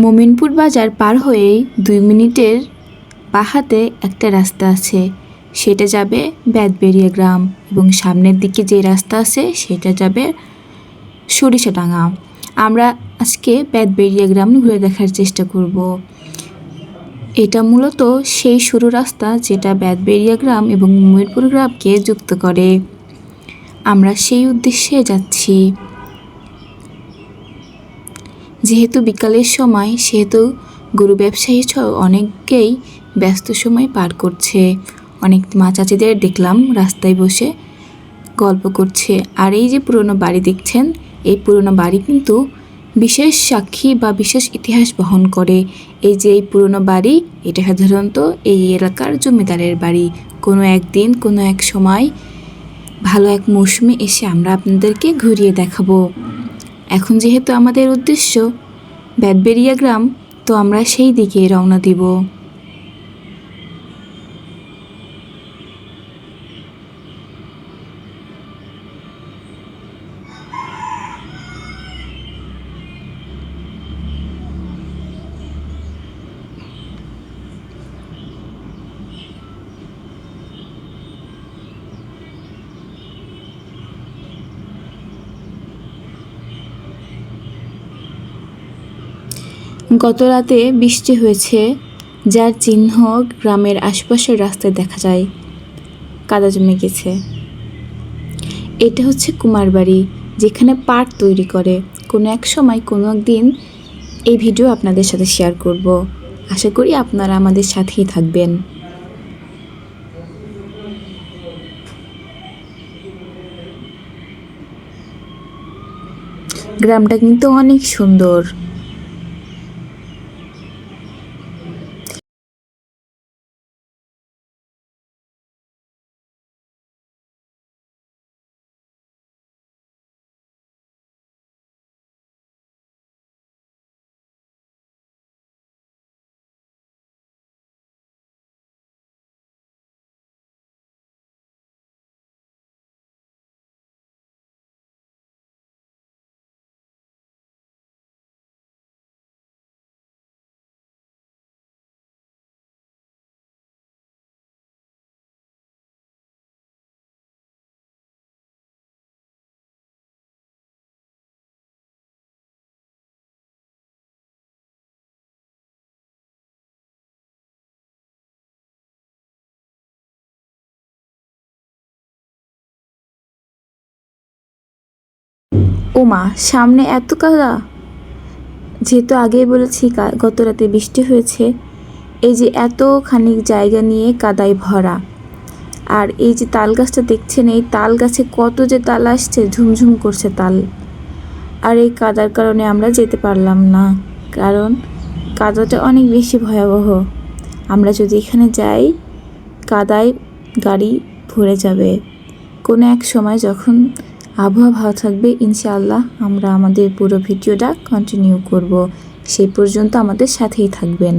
মোমিনপুর বাজার পার হয়েই 2 মিনিটের বাহাতে একটা রাস্তা আছে, সেটা যাবে বেতবেড়িয়া গ্রাম, এবং সামনের দিকে যে রাস্তা আছে সেটা যাবে সরিষাডাঙ্গা। আমরা আজকে বেতবেড়িয়া গ্রাম ঘুরে দেখার চেষ্টা করব। এটা মূলত সেই সরু রাস্তা যেটা বেতবেড়িয়া গ্রাম এবং মোমিনপুর গ্রামকে যুক্ত করে। আমরা সেই উদ্দেশ্যে যাচ্ছি। যেহেতু বিকালের সময়, সেহেতু গরু ব্যবসায়ী সহ অনেকেই ব্যস্ত সময় পার করছে। অনেক মা চাচিদের দেখলাম রাস্তায় বসে গল্প করছে। আর এই যে পুরনো বাড়ি দেখছেন, এই পুরনো বাড়ি কিন্তু বিশেষ সাক্ষী বা বিশেষ ইতিহাস বহন করে। এই যে এই পুরনো বাড়ি, এটা সাধারণত এই এলাকার জমিদারের বাড়ি। কোনো একদিন কোনো এক সময় ভালো এক মৌসুমে এসে আমরা আপনাদেরকে ঘুরিয়ে দেখাবো। এখন যেহেতু আমাদের উদ্দেশ্য বেতবেড়িয়া গ্রাম, তো আমরা সেই দিকে রওনা দিব। গত রাতে বৃষ্টি হয়েছে, যার চিহ্ন গ্রামের আশপাশের রাস্তায় দেখা যায়। কাদা জমে গেছে। এটা হচ্ছে কুমার বাড়ি, যেখানে পাট তৈরি করে। কোনো এক সময় কোনো একদিন এই ভিডিও আপনাদের সাথে শেয়ার করব। আশা করি আপনারা আমাদের সাথেই থাকবেন। গ্রামটা কিন্তু অনেক সুন্দর। ওমা, সামনে এত কাদা! যেহেতু আগেই বলেছি গত রাতে বৃষ্টি হয়েছে, এই যে এতখানি জায়গা নিয়ে কাদায় ভরা। আর এই যে তাল গাছটা দেখছেন, এই তাল গাছে কত যে তাল আসছে, ঝুমঝুম করছে তাল। আর এই কাদার কারণে আমরা যেতে পারলাম না, কারণ কাদাটা অনেক বেশি ভয়াবহ। আমরা যদি এখানে যাই, কাদায় গাড়ি ভরে যাবে। কোনো এক সময় যখন আবহাওয়া ভালো থাকবে, ইনশাআল্লাহ আমরা আমাদের পুরো ভিডিওটা কন্টিনিউ করব। সেই পর্যন্ত আমাদের সাথেই থাকবেন।